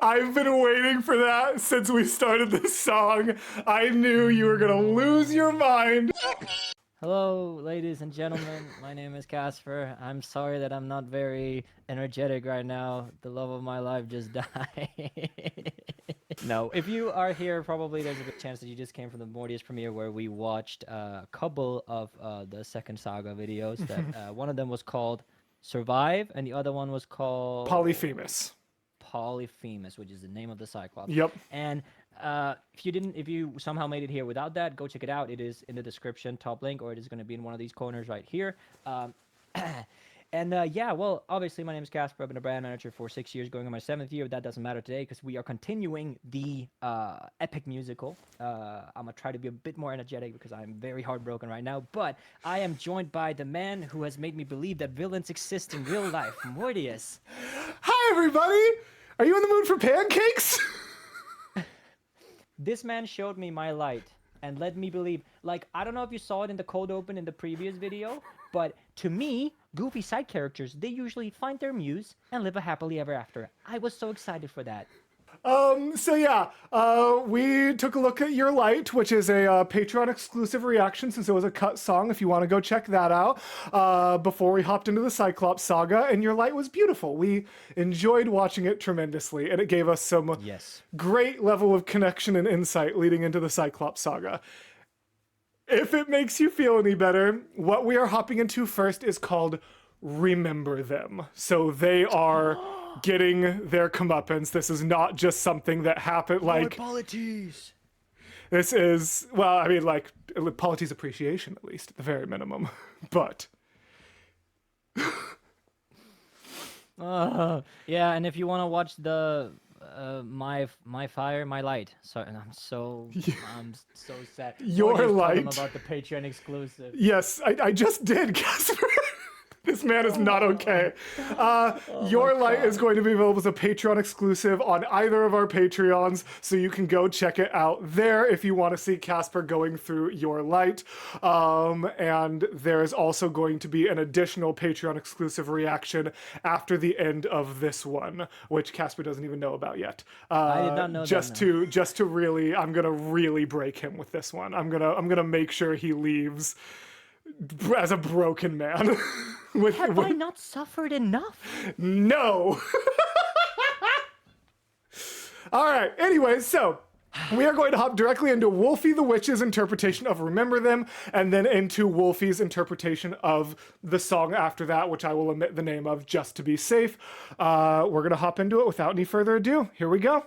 I've been waiting for that since we started this song. I knew you were gonna lose your mind. Hello, ladies and gentlemen. My name is Casper. I'm sorry that I'm not very energetic right now. The love of my life just died. No, if you are here, probably there's a good chance that you just came from the Morbius premiere where we watched a couple of the second Saga videos. That one of them was called Survive, and the other one was called Polyphemus. Polyphemus, which is the name of the Cyclops. Yep. And if you somehow made it here without that, go check it out. It is in the description, top link, or it is going to be in one of these corners right here. Yeah, well, obviously my name is Casper. I've been a brand manager for 6 years, going on my 7th year. That doesn't matter today because we are continuing the epic musical. I'm going to try to be a bit more energetic because I'm very heartbroken right now. But I am joined by the man who has made me believe that villains exist in real life, Morbius. Hi, everybody. Are you in the mood for pancakes? This man showed me my light and led me believe, like, I don't know if you saw it in the cold open in the previous video, but to me, goofy side characters, they usually find their muse and live a happily ever after. I was so excited for that. So yeah, we took a look at Your Light, which is a Patreon exclusive reaction since it was a cut song. If you want to go check that out, before we hopped into the Cyclops saga, and Your Light was beautiful. We enjoyed watching it tremendously, and it gave us some great level of connection and insight leading into the Cyclops saga. If it makes you feel any better, what we are hopping into first is called Remember Them. So they are getting their comeuppance. This is not just something that happened like... Polities! This is, well, I mean, like, Polities appreciation, at least, at the very minimum. But... Yeah, and if you want to watch the... my fire, my light. Sorry, and I'm so sad. Your Light. About the Patreon exclusive. Yes, I just did, Casper. This man is not okay. Your Light is going to be available as a Patreon exclusive on either of our Patreons, so you can go check it out there if you want to see Casper going through Your Light. And there is also going to be an additional Patreon exclusive reaction after the end of this one, which Casper doesn't even know about yet. I did not know just that. Just to really, I'm gonna really break him with this one. I'm gonna make sure he leaves as a broken man. Have I not suffered enough? No. All right. Anyways, so we are going to hop directly into Wolfie the Witch's interpretation of Remember Them, and then into Wolfie's interpretation of the song after that, which I will omit the name of just to be safe. We're going to hop into it without any further ado. Here we go.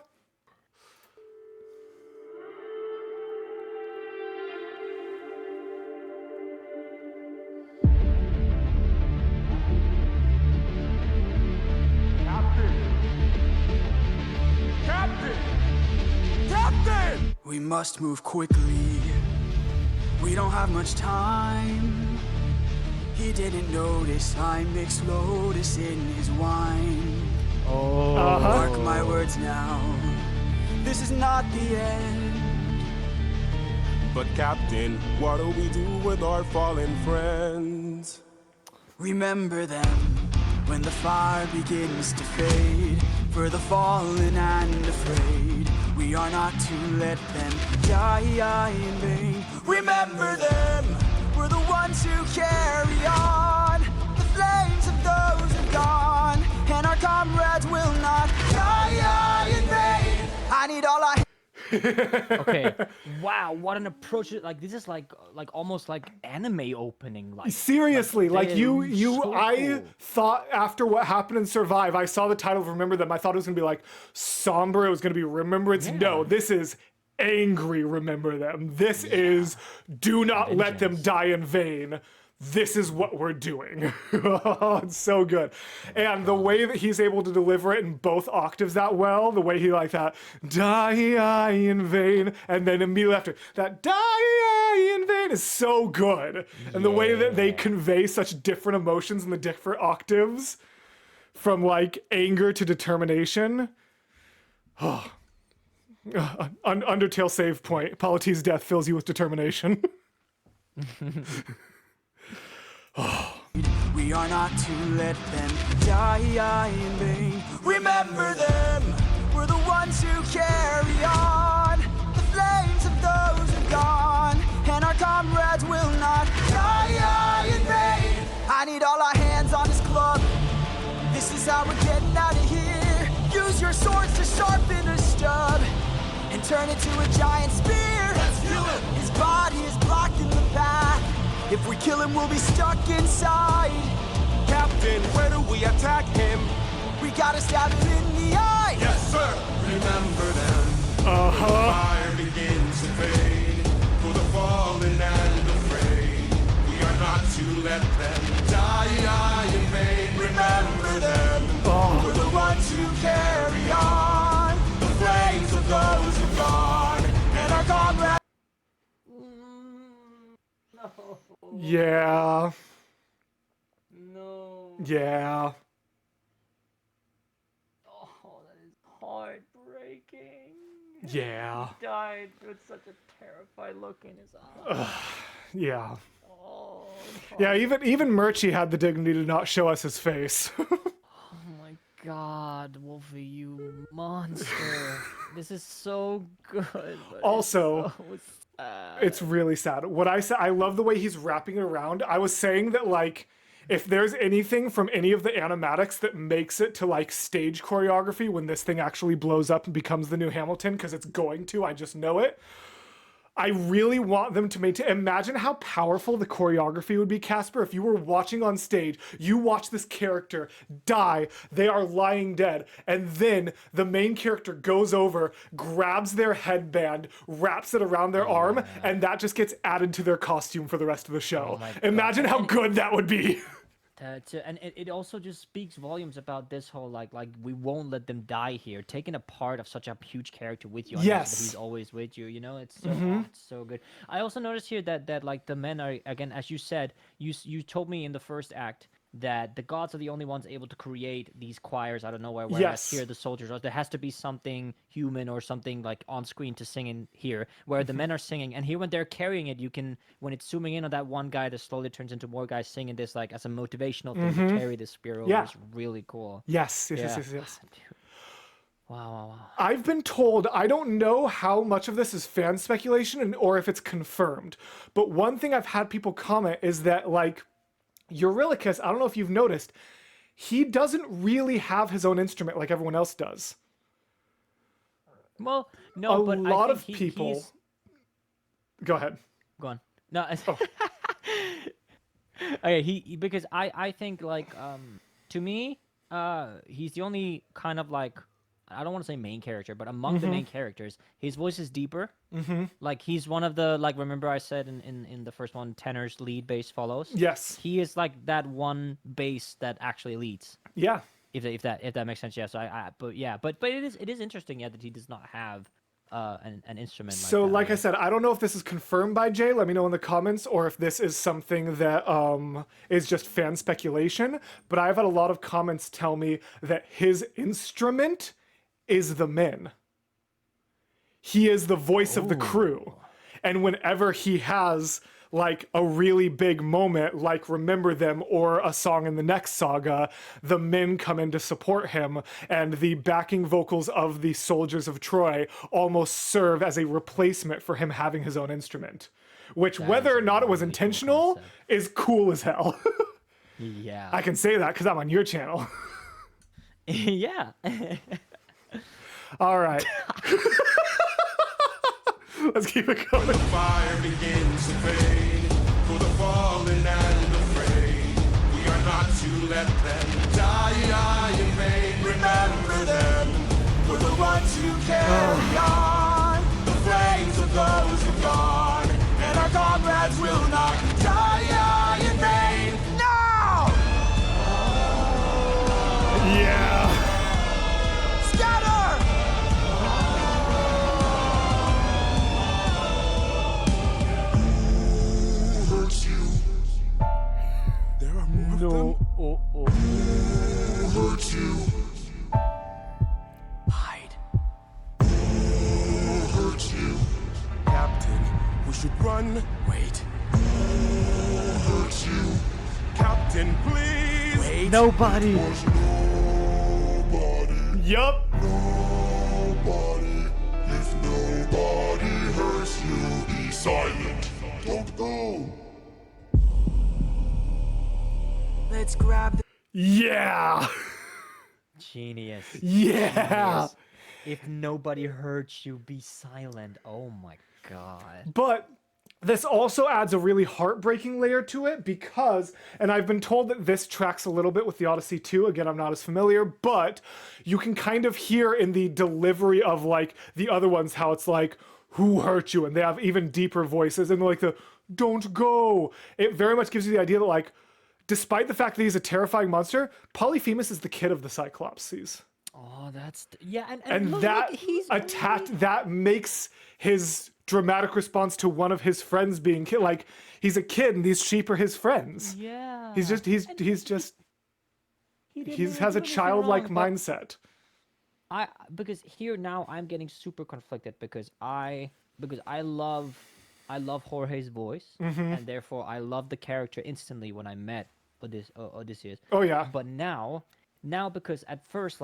We must move quickly. We don't have much time. He didn't notice I mixed Lotus in his wine. Mark my words now. This is not the end. But Captain, what do we do with our fallen friends? Remember them when the fire begins to fade. For the fallen and afraid, we are not to let them die in vain. Remember them, we're the ones who carry on. The flames of those who've gone, and our comrades will not die in vain. I need all I... Okay. Wow, what an approach! Like this is like almost like anime opening. Like seriously, like so I cool. thought after what happened in Survive, I saw the title of Remember Them. I thought it was gonna be like somber. It was gonna be Remembrance. Yeah. No, this is angry. Remember Them. This is do not let them die in vain. This is what we're doing. Oh, it's so good. And the way that he's able to deliver it in both octaves that well, the way he like that, die in vain, and then immediately after, that die in vain is so good. And the way that they convey such different emotions in the different octaves, from like anger to determination. Oh. Undertale save point. Polity's death fills you with determination. We are not to let them die in vain. Remember them, we're the ones ones who carry on. The flames of those who've gone, and our comrades will not die in vain. I need all our hands on this club. This is how we're getting out of here. Use your swords to sharpen a stub and turn it to a giant spear. Let's kill him. His body is blocking the path. If we kill him, we'll be stuck inside. Captain, where do we attack him? We gotta stab him in the eye. Yes, sir. Remember them. Fire begins to fade. For the fallen and afraid, we are not to let them die in vain. Remember them. We're the ones who carry on. The flames of those who've gone, and our comrades. No. Yeah. No. Yeah. Oh, that is heartbreaking. Yeah. He died with such a terrified look in his eye. Yeah. Oh, Yeah, even Murchie had the dignity to not show us his face. oh my God, Wolfie, you monster. This is so good. But Also, it's so sad. it's really sad. What I said, I love the way he's wrapping it around. I was saying that, like, if there's anything from any of the animatics that makes it to, like, stage choreography when this thing actually blows up and becomes the new Hamilton, because it's going to, I just know it. I really want them to maintain. Imagine how powerful the choreography would be, Casper, if you were watching on stage, you watch this character die, they are lying dead, and then the main character goes over, grabs their headband, wraps it around their arm, and that just gets added to their costume for the rest of the show. my God. Imagine how good that would be. And it also just speaks volumes about this whole like we won't let them die here. Taking a part of such a huge character with you, Yes. that he's always with you. You know, it's so it's so good. I also noticed here that like the men are, again, as you said, you told me in the first act that the gods are the only ones able to create these choirs out of nowhere, whereas Yes. here the soldiers are. There has to be something human or something like on screen to sing in here, where the men are singing, and here when they're carrying it, you can, when it's zooming in on that one guy, that slowly turns into more guys singing this like as a motivational thing to carry this spear over. Yeah. It's really cool. Yes. Yeah. Yes. Dude. Wow. I've been told, I don't know how much of this is fan speculation or if it's confirmed, but one thing I've had people comment is that, like, Eurylochus, I don't know if you've noticed, he doesn't really have his own instrument like everyone else does. Well, no, A but lot I of think people. he's... Go ahead. Go on. No. Oh. Okay, he because I think like to me he's the only kind of like, I don't want to say main character, but among the main characters, his voice is deeper. Like he's one of the, like, remember I said in the first one, tenors lead, bass follows. Yes. He is like that one bass that actually leads. Yeah. If that makes sense, yeah. So but it is interesting, yeah, that he does not have an instrument. So, like that, like I right? said, I don't know if this is confirmed by Jay. Let me know in the comments, or if this is something that is just fan speculation. But I've had a lot of comments tell me that his instrument is the men. He is the voice of the crew. And whenever he has like a really big moment, like Remember Them or a song in the next saga, the men come in to support him, and the backing vocals of the soldiers of Troy almost serve as a replacement for him having his own instrument. Which, whether or not it was really cool intentional, concept. is cool as hell. Yeah. I can say that because I'm on your channel. Yeah. All right. Let's keep it going. Fire begins to fade. For the fallen and afraid, we are not to let them die in vain. Remember them. We're the ones who carry on. The flames of those who've gone, and our comrades will not die in vain. No! Yeah. Scatter! There are more of them. Oh. Hurt you. Hide. Hurt you. Captain, we should run. Wait. Hurt you. Captain, please. Wait. Nobody. Yup. Nobody. Let's grab the Yeah. Genius. Yeah. Genius. If nobody hurts you, be silent. Oh my god. But this also adds a really heartbreaking layer to it because, and I've been told that this tracks a little bit with the Odyssey 2. Again, I'm not as familiar, but you can kind of hear in the delivery of like the other ones how it's like, who hurt you? And they have even deeper voices and like the, don't go. It very much gives you the idea that like, despite the fact that he's a terrifying monster, Polyphemus is the kid of the Cyclopses. Oh, that's yeah, And look, that look, he's attacked, that makes his dramatic response to one of his friends being killed. Like, he's a kid and these sheep are his friends. Yeah. He has a childlike mindset. Because here now I'm getting super conflicted because I love Jorge's voice and therefore I love the character instantly when I met Odysseus. Oh yeah. But now because at first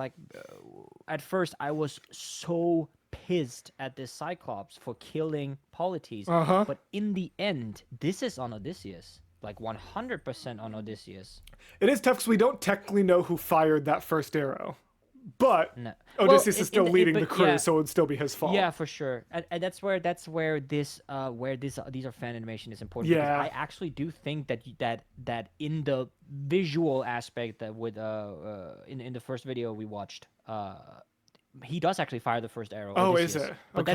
I was so pissed at this Cyclops for killing Polites. But in the end, this is on Odysseus. Like 100% on Odysseus. It is tough because we don't technically know who fired that first arrow. But No. Odysseus Well, is still leading the crew, yeah. so it would still be his fault. Yeah, for sure, and that's where these are fan animation is important. Yeah. Because I actually do think that in the visual aspect that with in the first video we watched, he does actually fire the first arrow. Oh, Odysseus. is it? But Okay.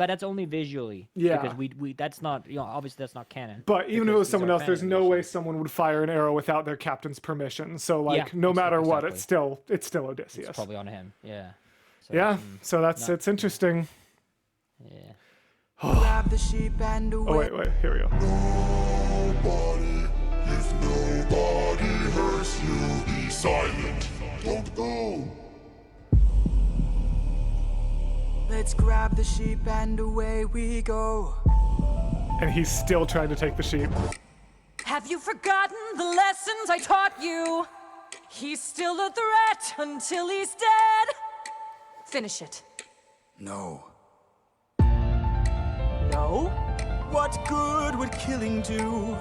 that's only visually. Yeah. Because we that's not obviously that's not canon. But even if it because was these someone are else, fan there's no way animations. someone would fire an arrow without their captain's permission. So like, Yeah, no matter what, exactly. it's still Odysseus. It's probably on him. Yeah. So, Yeah. So it's interesting. Yeah. grab the sheep and away. Oh wait, here we go. Nobody, if nobody hurts you, be silent. Don't go. Let's grab the sheep and away we go. And he's still trying to take the sheep. Have you forgotten the lessons I taught you? He's still a threat until he's dead. Finish it. No. No? What good would killing do?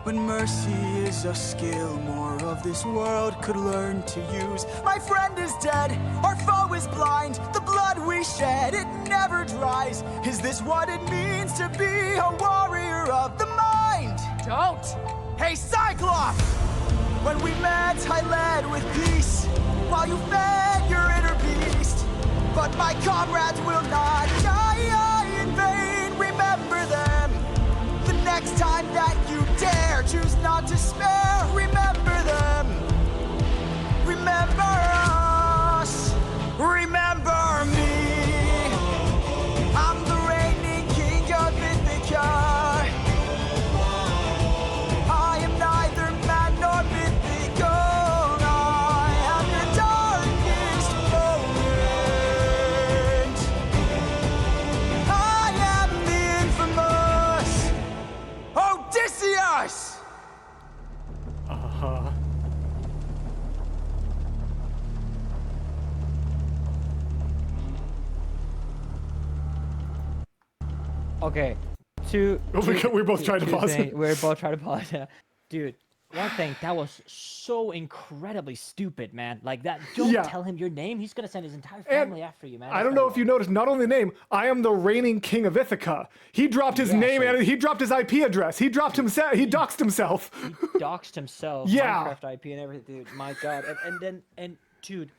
When mercy is a skill more of this world could learn to use. My friend is dead, our foe is blind. The blood we shed, it never dries. Is this what it means to be a warrior of the mind? Don't! Hey, Cyclops! When we met, I led with peace, while you fed your inner beast. But my comrades will not die in vain. Remember them. The next time that you dare, choose not to spare. Remember them. Remember us. Remember me. I'm the reigning king of Ithaca. I am neither man nor mythical. I am your darkest moment. I am the infamous Odysseus! Okay. We both tried to pause it. We're both trying to pause it. Dude, one thing, that was so incredibly stupid, man. Like that, don't Yeah. tell him your name. He's gonna send his entire And family after you, man. I don't know if you noticed, not only name, I am the reigning king of Ithaca. He dropped his name so- and he dropped his IP address. He dropped himself. He doxed himself. doxed himself, Yeah. Minecraft IP and everything, dude. My God. And dude,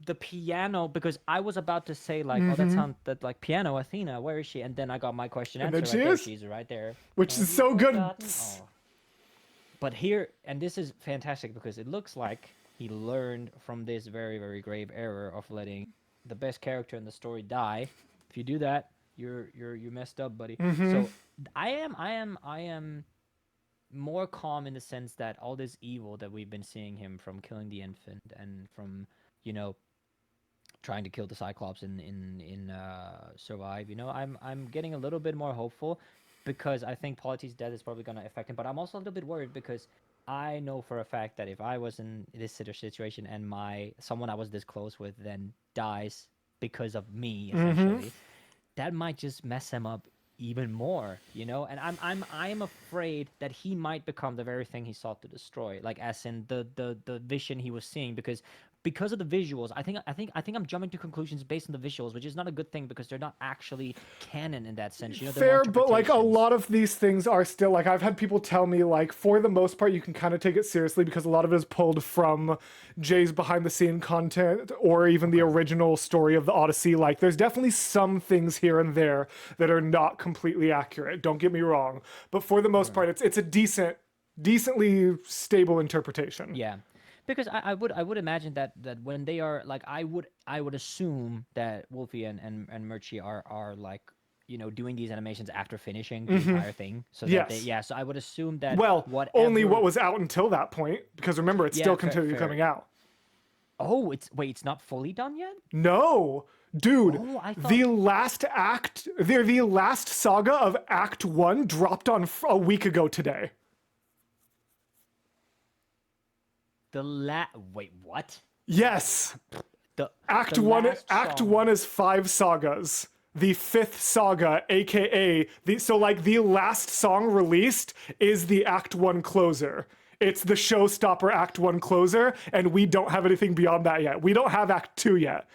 the piano, because I was about to say like, oh, that sounds that like piano, Athena, where is she? And then I got my question And answered then right she there. is. She's right there. Which Have is you so good. forgotten? Oh. But here, and this is fantastic because it looks like he learned from this very, very grave error of letting the best character in the story die. If you do that, you're messed up, buddy. So I am more calm in the sense that all this evil that we've been seeing him from killing the infant and from, trying to kill the Cyclops in Survive, I'm getting a little bit more hopeful because I think Polites' death is probably going to affect him. But I'm also a little bit worried because I know for a fact that if I was in this situation and someone I was this close with then dies because of me, essentially, that might just mess him up even more, you know. And I'm afraid that he might become the very thing he sought to destroy, like as in the vision he was seeing, because of the visuals. I think I'm jumping to conclusions based on the visuals, which is not a good thing because they're not actually canon in that sense. You know, they're more Fair, but like a interpretations. lot of these things are still like I've had people tell me like for the most part you can kind of take it seriously because a lot of it is pulled from Jay's behind the scene content or even the original story of the Odyssey. Like there's definitely some things here and there that are not completely accurate. Don't get me wrong, but for the most part it's a decently stable interpretation. Yeah, because I would imagine that when they are like I would assume that Wolfie and Murchie are like, you know, doing these animations after finishing the entire thing. So that Yes. so I would assume that Well, only whatever- what was out until that point because remember it's Yeah, still fair- continuing fair. coming out. Oh, it's not fully done yet? No, dude, Oh, I thought- the last act, the last saga of Act 1 dropped on a week ago today. Wait, what? Yes, The Act the 1. last Act song- 1 is 5 sagas. The 5th saga, aka so like the last song released is the Act 1 closer. It's the showstopper Act 1 closer, and we don't have anything beyond that yet. We don't have Act 2 yet.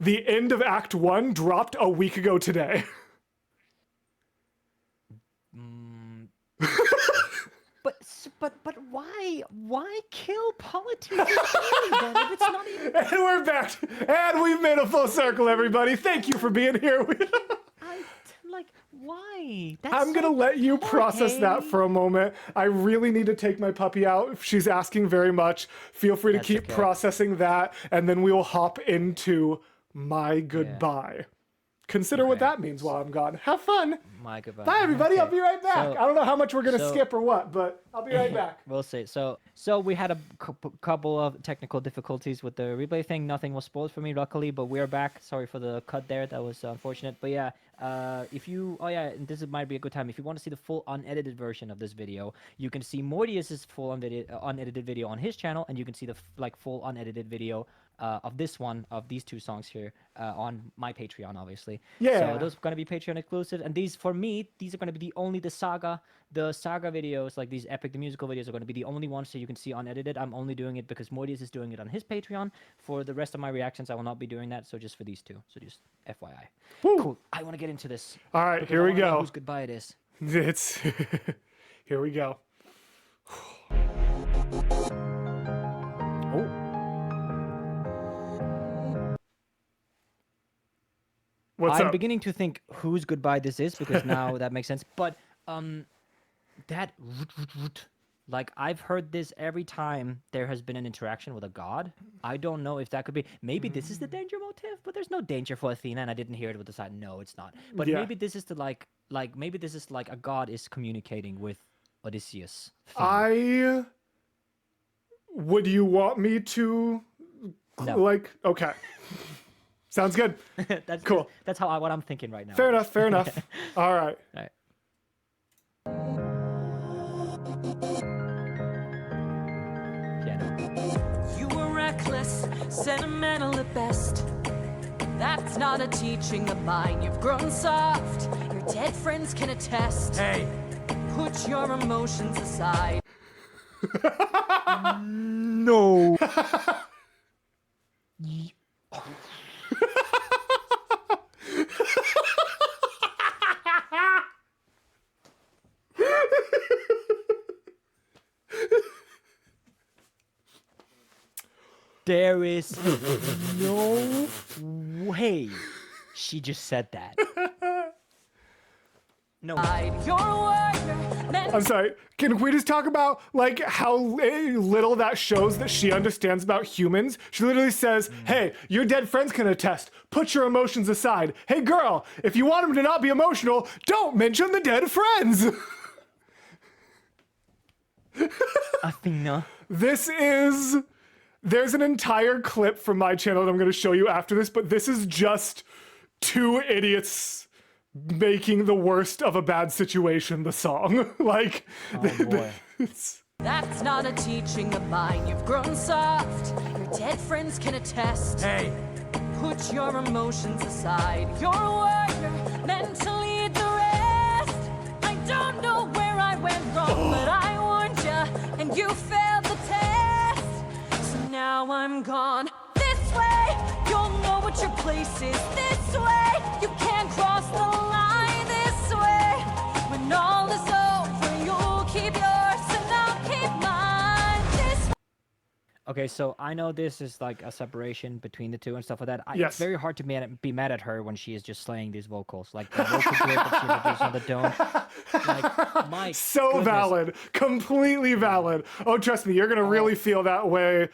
The end of Act 1 dropped a week ago today. But why kill politics entirely then if it's not even And we're back. And we've made a full circle, everybody. Thank you for being here. like why? That's I'm going to let you process that Jorge. for a moment. I really need to take my puppy out. If she's asking very much, feel free to That's keep okay. processing that. And then we will hop into my goodbye. Consider what that means while I'm gone. Have fun. My goodbye. Bye, everybody. I'll Okay. be right back. So- I don't know how much we're going to so- skip or what, but I'll be right back. We'll see. So we had a couple of technical difficulties with the replay thing. Nothing was spoiled for me, luckily, but we're back. Sorry for the cut there. That was unfortunate. But yeah, if you, and this might be a good time. If you want to see the full unedited version of this video, you can see Mortius's full unedited video on his channel, and you can see the full unedited video of these two songs here on my Patreon, obviously. Yeah. So those are going to be Patreon exclusive, and these for me, these are going to be the saga videos, like these epic the musical videos are going to be the only ones so you can see unedited. I'm only doing it because Mortius is doing it on his Patreon. For the rest of my reactions, I will not be doing that. So just for these two. So just FYI. Cool. I want to get into this. All right, because here I we wanna know go. Whose goodbye it is. It's here we go. Oh. What's I'm up? beginning to think whose goodbye this is because now that makes sense. But that like I've heard this every time there has been an interaction with a god. I don't know if that could be. Maybe this is the danger motive, but there's no danger for Athena, and I didn't hear it with the side. No, it's not. But Yeah. maybe this is the like maybe this is like a god is communicating with Odysseus. Would you want me to No. okay. Sounds good. That's Cool. That's what I'm thinking right now. Fair enough, fair enough. All right. All right. Piano. You were reckless, sentimental at best. That's not a teaching of mine. You've grown soft. Your dead friends can attest. Hey, Put your emotions aside. No. There is no way she just said that. No. You're a warrior, meant I'm sorry. Can we just talk about like how little that shows that she understands about humans? She literally says, "Hey, your dead friends can attest. Put your emotions aside. Hey, girl, if you want them to not be emotional, don't mention the dead friends." Athena. There's an entire clip from my channel that I'm going to show you after this, but this is just two idiots making the worst of a bad situation, the song. Like, boy. that's not a teaching of mine. You've grown soft. Your dead friends can attest. hey, Put your emotions aside. You're a warrior, meant to lead the rest. You failed the test, so now I'm gone. This way, you'll know what your place is. This way, you can't cross the line. This way, when all is over, you'll keep yours and I'll keep mine. This Okay, so I know this is like a separation between the two and stuff like that. Yes. It's very hard to be mad at her when she is just slaying these vocals. Like the vocal clip that she introduced on the dome. Like, my So goodness. valid. Completely valid. Oh, trust me, you're going to really feel that way.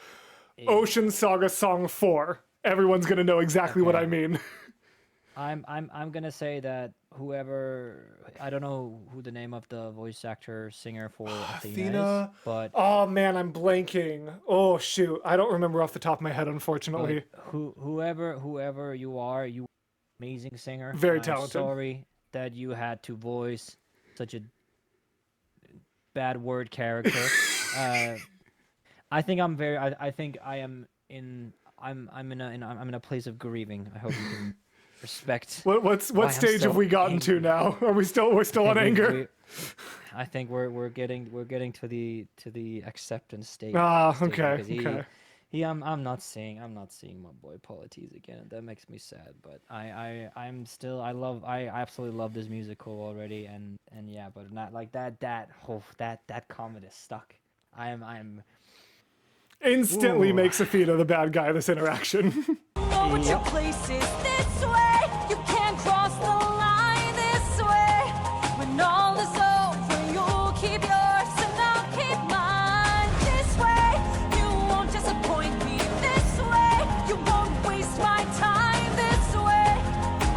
Ocean Saga Song 4. Everyone's going to know exactly what I mean. I'm gonna say that whoever, I don't know who the name of the voice actor singer for Athena is, but Oh man, I'm blanking. Oh shoot, I don't remember off the top of my head, unfortunately. whoever you are, you amazing singer. Very I'm talented. sorry that you had to voice such a bad word character. I think I'm very. I think I am in. I'm in a place of grieving. I hope you can respect. What why I'm stage so have we gotten to angry. now? We're still on anger? I think we're getting to the acceptance stage. Ah, stage okay, because okay. I'm not seeing my boy Polites again. That makes me sad. But I absolutely love this musical already, and yeah, but not like that comment is stuck. I'm Instantly Ooh. makes Athena the bad guy in this interaction. know what your place is. This way, you can't cross the line. This way, when all is over, you'll keep yours and I'll keep mine. This way, you won't disappoint me. This way, you won't waste my time. This way,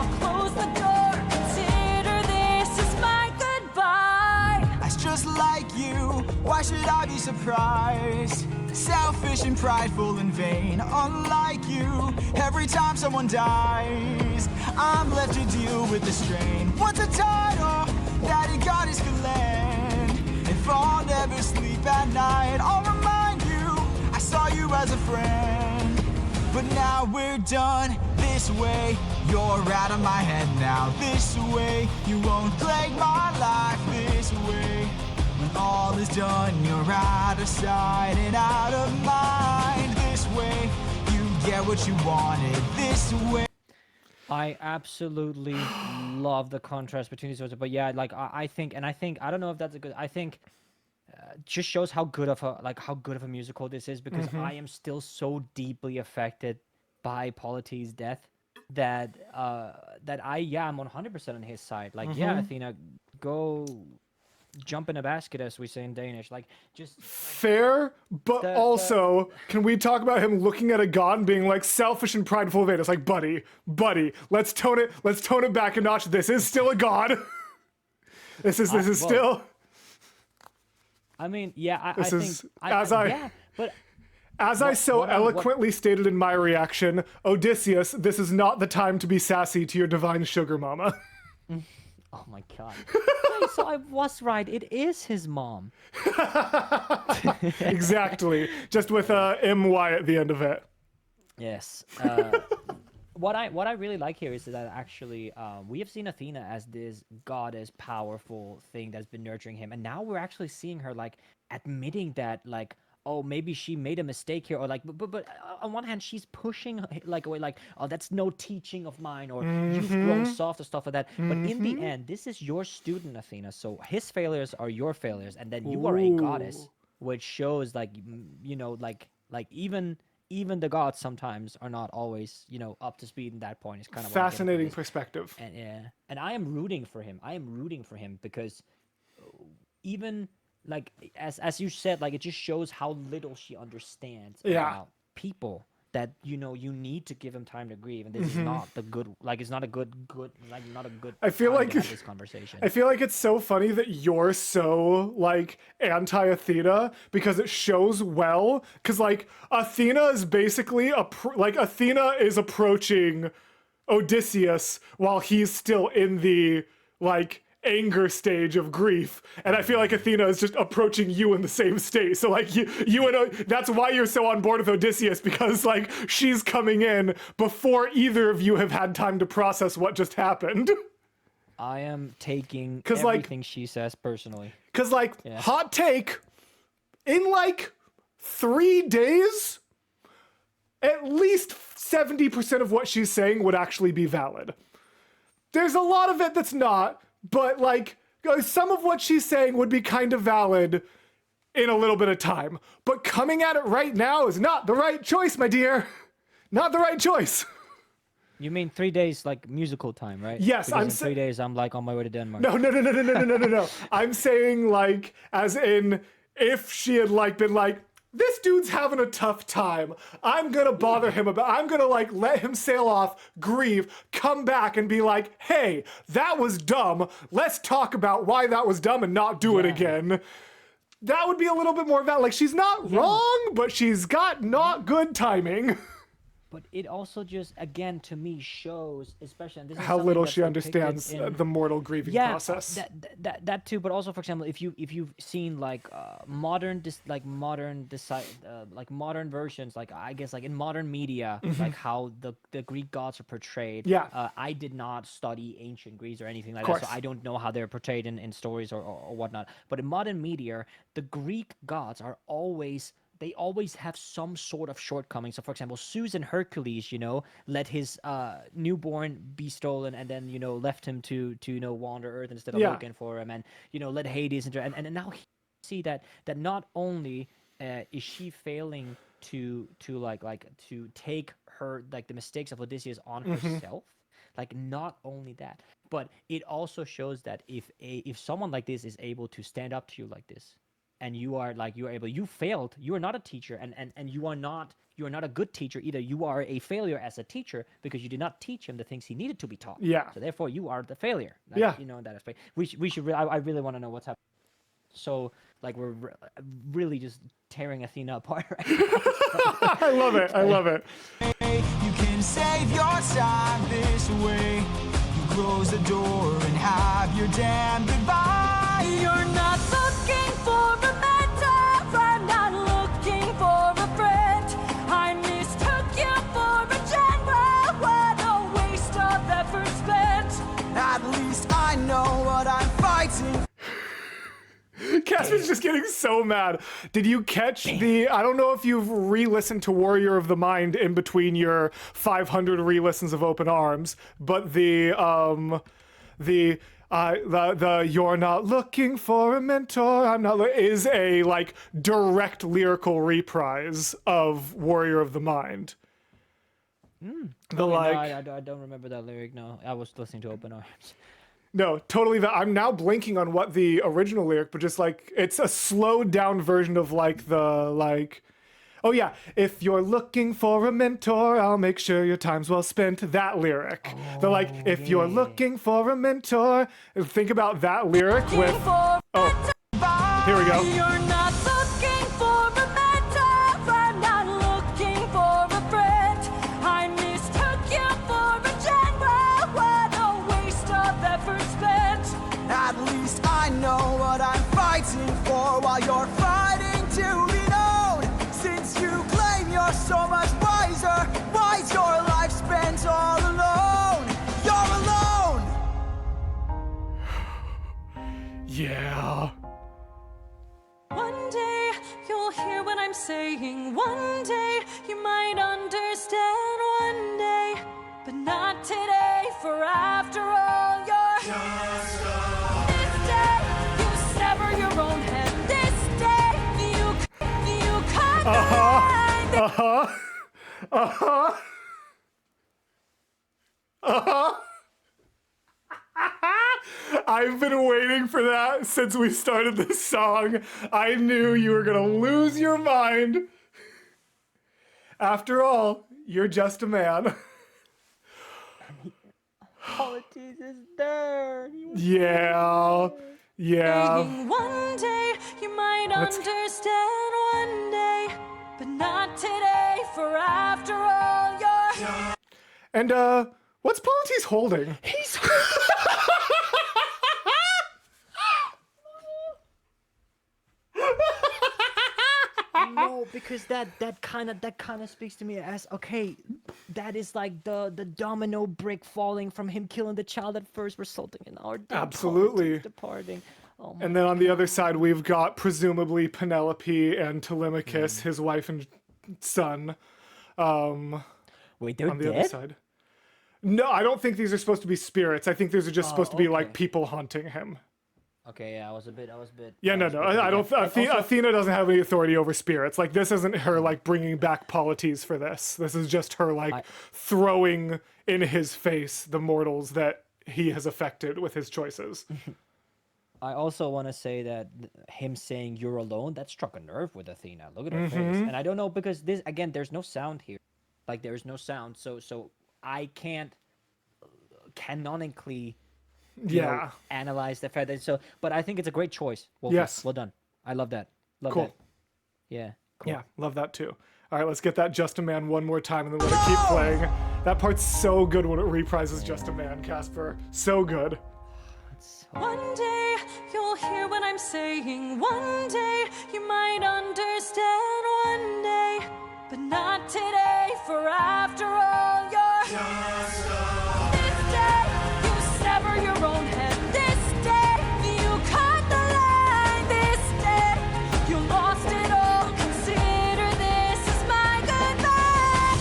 I'll close the door. Consider this as my goodbye. That's just like you. Why should I be surprised? Selfish and prideful and vain, unlike you. Every time someone dies, I'm left to deal with the strain. What's a title that he got his could land? If I'll never sleep at night, I'll remind you I saw you as a friend. But now we're done this way. You're out of my head now. This way, you won't plague my life this way. When all is done, you're out of sight and out of mind. This way, you get what you wanted. This way. I absolutely love the contrast between these words, but yeah, like I think I don't know if that's a good. I think just shows how good of a musical this is because I am still so deeply affected by Polites' death that I'm 100% on his side. Like yeah, Athena, go jump in a basket, as we say in Danish. Like just Fair, but also, can we talk about him looking at a god and being like selfish and prideful of it? It's like, buddy, let's tone it back a notch. This is still a god. this is well, still. I mean, yeah, I This think is- yeah, but As I so what eloquently stated in my reaction, Odysseus, this is not the time to be sassy to your divine sugar mama. oh my god. Wait, so I was right. It is his mom. Exactly. Just with a MY at the end of it. Yes. What I really like here is that actually we have seen Athena as this goddess, powerful thing that's been nurturing him, and now we're actually seeing her like admitting that like, oh, maybe she made a mistake here, or like, but on one hand she's pushing like away, like, oh, that's no teaching of mine, or you've grown soft or stuff like that. But in the end, this is your student, Athena. So his failures are your failures, and then you are a goddess, which shows like you know like even the gods sometimes are not always, you know, up to speed in that point. It's kind of Fascinating perspective. and yeah, and I am rooting for him. I am rooting for him because even like as you said, like it just shows how little she understands about people. That you know you need to give him time to grieve, and this is not the good. Like it's not a good like not a good. I feel time like to have this conversation. I feel like it's so funny that you're so like anti-Athena because it shows well. Because like Athena is basically Athena is approaching Odysseus while he's still in the like anger stage of grief, and I feel like Athena is just approaching you in the same state. So like you and that's why you're so on board with Odysseus, because like she's coming in before either of you have had time to process what just happened. I am taking like- everything she says personally. Because like hot take, in like 3 days, at least 70% of what she's saying would actually be valid. There's a lot of it that's not, but like some of what she's saying would be kind of valid in a little bit of time. But coming at it right now is not the right choice, my dear. Not the right choice. You mean 3 days like musical time, right? Yes, because I'm in 3 days I'm like on my way to Denmark. No. I'm saying like, as in, if she had like been like, this dude's having a tough time, I'm gonna bother him about, I'm gonna like let him sail off, grieve, come back and be like, hey, that was dumb. Let's talk about why that was dumb and not do it again. That would be a little bit more valid. Like, she's not wrong, but she's got not good timing. But it also just, again, to me shows, especially, and this is How something little that's she depicted understands in- the mortal grieving process. that too. But also, for example, if you've seen like modern versions, like I guess like in modern media, like how the Greek gods are portrayed. Yeah. I did not study ancient Greece or anything like Of that, so course. I don't know how they're portrayed in stories or whatnot. But in modern media, the Greek gods are always. They always have some sort of shortcoming. So, for example, Zeus and Hercules, let his newborn be stolen and then, left him to wander Earth instead of looking for him, and, let Hades and now he see that not only is she failing to take her, like, the mistakes of Odysseus on herself, like, not only that, but it also shows that if someone like this is able to stand up to you like this, and you are able, you failed, you are not a teacher, and you are not a good teacher either. You are a failure as a teacher because you did not teach him the things he needed to be taught. Yeah. So therefore you are the failure. In that aspect. We should I really want to know what's happening. So like we're really just tearing Athena apart right now. I love it. You can save your time this way. You close the door and have your damn goodbye. You're not looking for a mentor, I'm not looking for a friend. I mistook you for a general, what a waste of effort spent. At least I know what I'm fighting. Casper's just getting so mad. Did you catch I don't know if you've re-listened to Warrior of the Mind in between your 500 re-listens of Open Arms, but the you're not looking for a mentor, I'm not is a like direct lyrical reprise of Warrior of the I don't remember that lyric. No, I was listening to Open Arms. No, totally. I'm now blanking on what the original lyric, but just like it's a slowed down version of like oh yeah, if you're looking for a mentor, I'll make sure your time's well spent. That lyric. They're like, if you're looking for a mentor, think about that lyric with. Here we go. You're not looking for a mentor, I'm not looking for a friend. I mistook you for a general, what a waste of effort spent. At least I know what I'm fighting for while you're fighting to be known. Since you claim you're so much wiser, why's your life spent all alone? You're alone! Yeah. One day you'll hear what I'm saying. One day you might understand. One day, but not today. For after all, you're just this day you sever your own head. This day you cut the line. I've been waiting for that since we started this song. I knew you were gonna lose your mind. After all, you're just a man. Politics is there. Yeah. Saying one day you might understand. One day, but not today. For after all, you're And what's Polites holding? He's No, because that kind of speaks to me as, okay, that is like the domino brick falling from him killing the child at first, resulting in our dear Absolutely. Polites departing. Oh my And then on the other side, we've got presumably Penelope and Telemachus, his wife and son. Wait, they're On the other dead? side. No, I don't think these are supposed to be spirits. I think these are just supposed to be like okay. people haunting him. Okay, yeah, I was a bit. Yeah, no. I don't. Athena doesn't have any authority over spirits. Like, this isn't her like bringing back polities for this. This is just her like throwing in his face the mortals that he has affected with his choices. I also want to say that him saying "you're alone" that struck a nerve with Athena. Look at her face, and I don't know because this again, there's no sound here. Like there is no sound, so I can't canonically. Analyze the fact that but I think it's a great choice. Wolfie. Yes. Well done. I love that. Love Cool. that. Yeah. Cool. Yeah, love that too. All right, let's get that Just a Man one more time and then let it keep playing. That part's so good when it reprises Just a Man, Casper. So good. One day you'll hear what I'm saying. One day you might understand. One day, but not today. For after all, you're just this day you sever your own head. This day you cut the line. This day you lost it all. Consider this as my goodbye.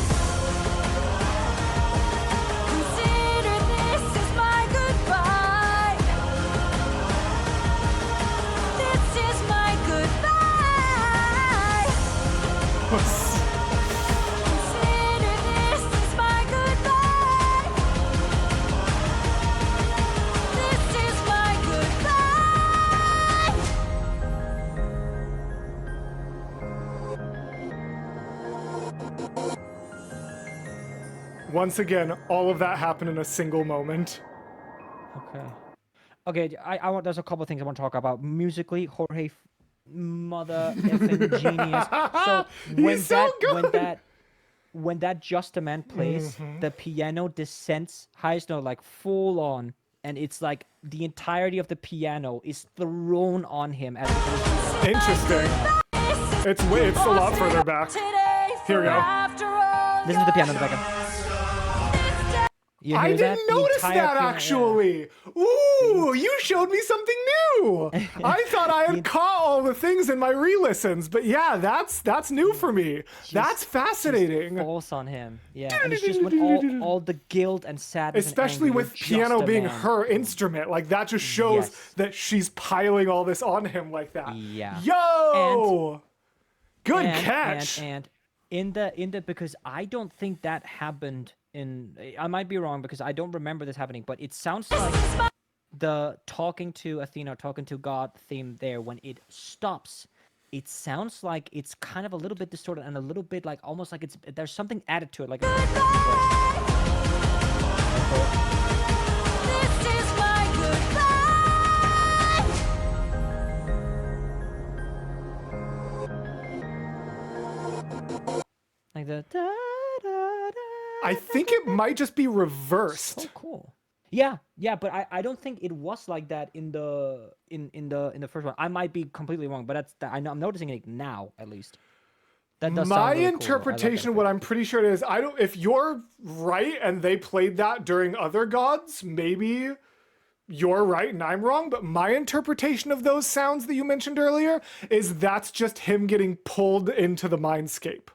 Consider this as my goodbye. This is my goodbye. Consider this as my goodbye. This is my goodbye. Once again, all of that happened in a single moment. Okay. Okay. I want. There's a couple of things I want to talk about musically. Jorge, mother effing genius. So when He's so good. when that Just a Man plays, the piano descends highest note like full on, and it's like the entirety of the piano is thrown on him as Interesting. It's a lot further back. Here we go. listen to the piano in the background. You I hear that? didn't The notice entire that piano, yeah. actually. Ooh, you showed me something new. I thought I had caught all the things in my re-listens, but yeah, that's new for me. That's fascinating. Falls on him, yeah, and it's just when all the guilt and sadness, Especially and anger, with you're piano just a being man. her instrument, like that just shows Yes. that she's piling all this on him like that. Yeah. Yo, good and, catch. And in the because I don't think that happened in. I might be wrong because I don't remember this happening, but it sounds like the talking to Athena, talking to God theme there when it stops. It sounds like it's kind of a little bit distorted and a little bit like almost like there's something added to it, like. This is my goodbye. Like the da, da, da, I think it might just be reversed. so cool. Yeah, but I don't think it was like that in the first one. I might be completely wrong, but I'm noticing it now at least. That does sound My really cool. I like that interpretation, what I'm pretty sure it is, if you're right and they played that during Other Gods, maybe you're right and I'm wrong, but my interpretation of those sounds that you mentioned earlier is that's just him getting pulled into the mindscape.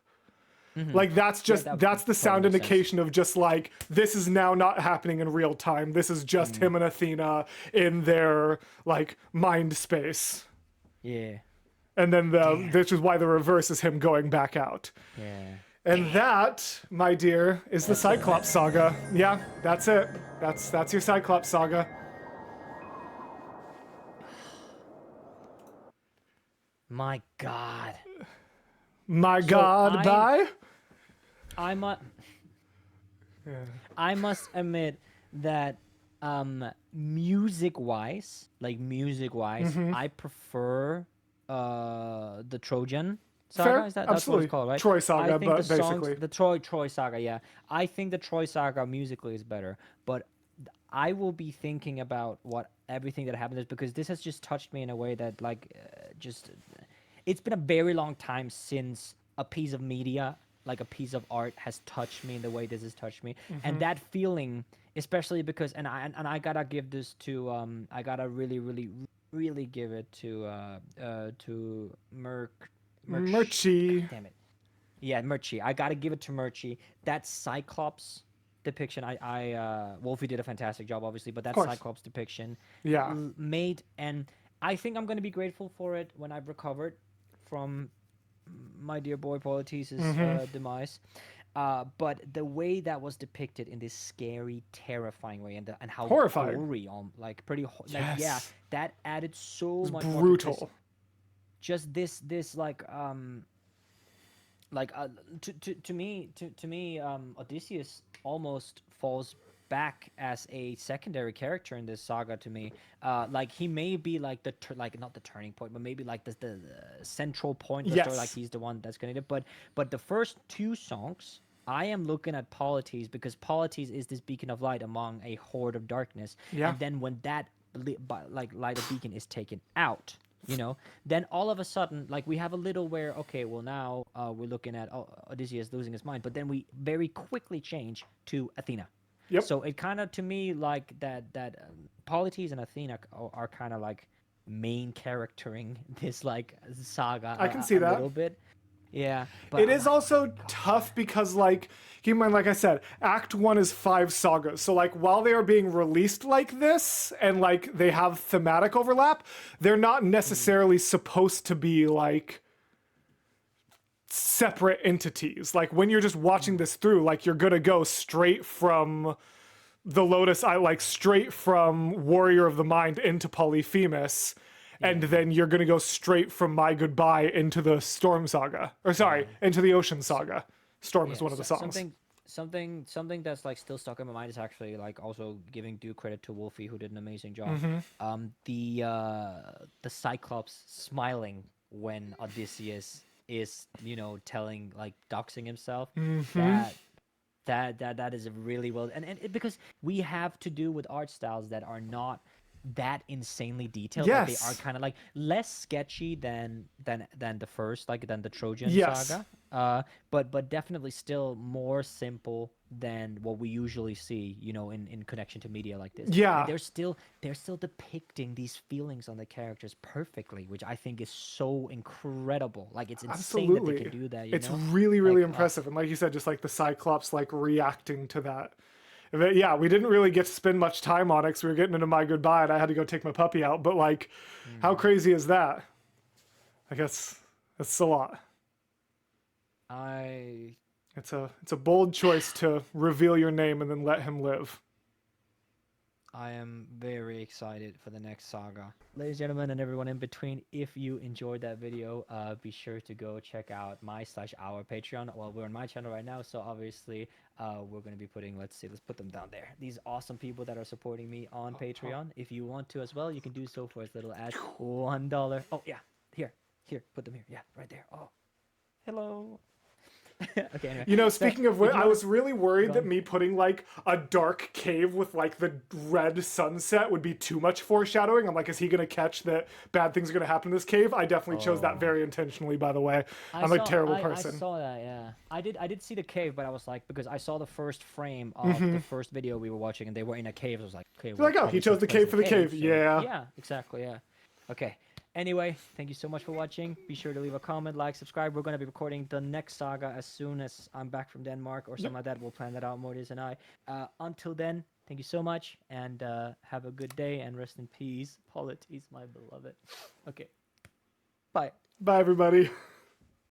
Like that's just that's the sound totally makes indication of just like this is now not happening in real time. This is just him and Athena in their like mind space. Yeah. And then which is why the reverse is him going back out. Yeah. And that, my dear, is the Cyclops saga. Yeah, that's it. That's your Cyclops saga. My God. My God, bye. I must admit that music-wise, I prefer the Trojan saga. Fair, Is that's what absolutely. it's called, right? Troy saga, I think but the songs, basically. the Troy saga, yeah. I think the Troy saga musically is better, but I will be thinking about what everything that happened is because this has just touched me in a way that it's been a very long time since a piece of media, like a piece of art, has touched me in the way this has touched me. And that feeling, especially because, and I gotta give this to, I gotta really, really really give it to Murchie. Damn it. Yeah, Murchie. I gotta give it to Murchie. That Cyclops depiction, Wolfie did a fantastic job, obviously, but that course. Cyclops depiction Yeah. made, and I think I'm gonna be grateful for it when I've recovered from my dear boy Politis's demise. But the way that was depicted in this scary, terrifying way, and how Horrifying. gory, like pretty, like yeah, Yes. that added so It's much more to this- brutal. just this like to me Odysseus almost falls back as a secondary character in this saga to me. Like he may be like like not the turning point, but maybe like the central point of the story, like Yes. he's the one that's gonna do. But the first two songs, I am looking at Polites, because Polites is this beacon of light among a horde of darkness. Yeah. And then when that like light of beacon is taken out, then all of a sudden, like, we have a little where, okay, well, now we're looking at Odysseus losing his mind, but then we very quickly change to Athena. Yep. So it kind of, to me, like that Polites and Athena are kind of like main charactering this like saga. I can see that. a little bit. Yeah, but It is also tough because, like, keep in mind, like I said, Act 1 is 5 sagas. So, like, while they are being released like this and, like, they have thematic overlap, they're not necessarily supposed to be, like, separate entities. Like, when you're just watching this through, like, you're gonna go straight from the Lotus Eye, like, straight from Warrior of the Mind into Polyphemus. And then you're going to go straight from My Goodbye into the Storm Saga. Or sorry, into the Ocean Saga. Storm is one of the songs. Something that's like still stuck in my mind is actually like also giving due credit to Wolfie, who did an amazing job. The Cyclops smiling when Odysseus is telling, like, doxing himself. That is really well, and because we have to do with art styles that are not that insanely detailed. Like, Yes. they are kind of like less sketchy than the first, like than the Trojan Yes. saga. But definitely still more simple than what we usually see, in connection to media like this. Yeah. And they're still depicting these feelings on the characters perfectly, which I think is so incredible. Like, it's insane that Absolutely. they can do that. It's know? really, really Like, impressive. And like you said, just like the Cyclops, like, reacting to that. But yeah, we didn't really get to spend much time on it because we were getting into My Goodbye and I had to go take my puppy out. But, like, how crazy is that? I guess that's a lot. It's a bold choice to reveal your name and then let him live. I am very excited for the next saga. Ladies and gentlemen, and everyone in between, if you enjoyed that video, be sure to go check out my/our Patreon. Well, we're on my channel right now, so obviously we're going to be putting, let's put them down there. These awesome people that are supporting me on Patreon. If you want to as well, you can do so for as little as $1. Oh, yeah. Here, put them here. Yeah, right there. Oh, hello. Okay, anyway. Speaking of which, I was really worried that me putting, like, a dark cave with, like, the red sunset would be too much foreshadowing. I'm like, is he going to catch that bad things are going to happen in this cave? I definitely chose that very intentionally, by the way. I'm a terrible person. I saw that, yeah. I did see the cave, but I was like, because I saw the first frame of the first video we were watching, and they were in a cave. I was like, okay. Like, oh, he chose the cave for the cave. So, Yeah. Yeah, exactly, yeah. Okay. Anyway, thank you so much for watching. Be sure to leave a comment, like, subscribe. We're going to be recording the next saga as soon as I'm back from Denmark or something like that. We'll plan that out, Mortis and I. Until then, thank you so much, and have a good day, and rest in peace, Polites, my beloved. Okay. Bye. Bye, everybody.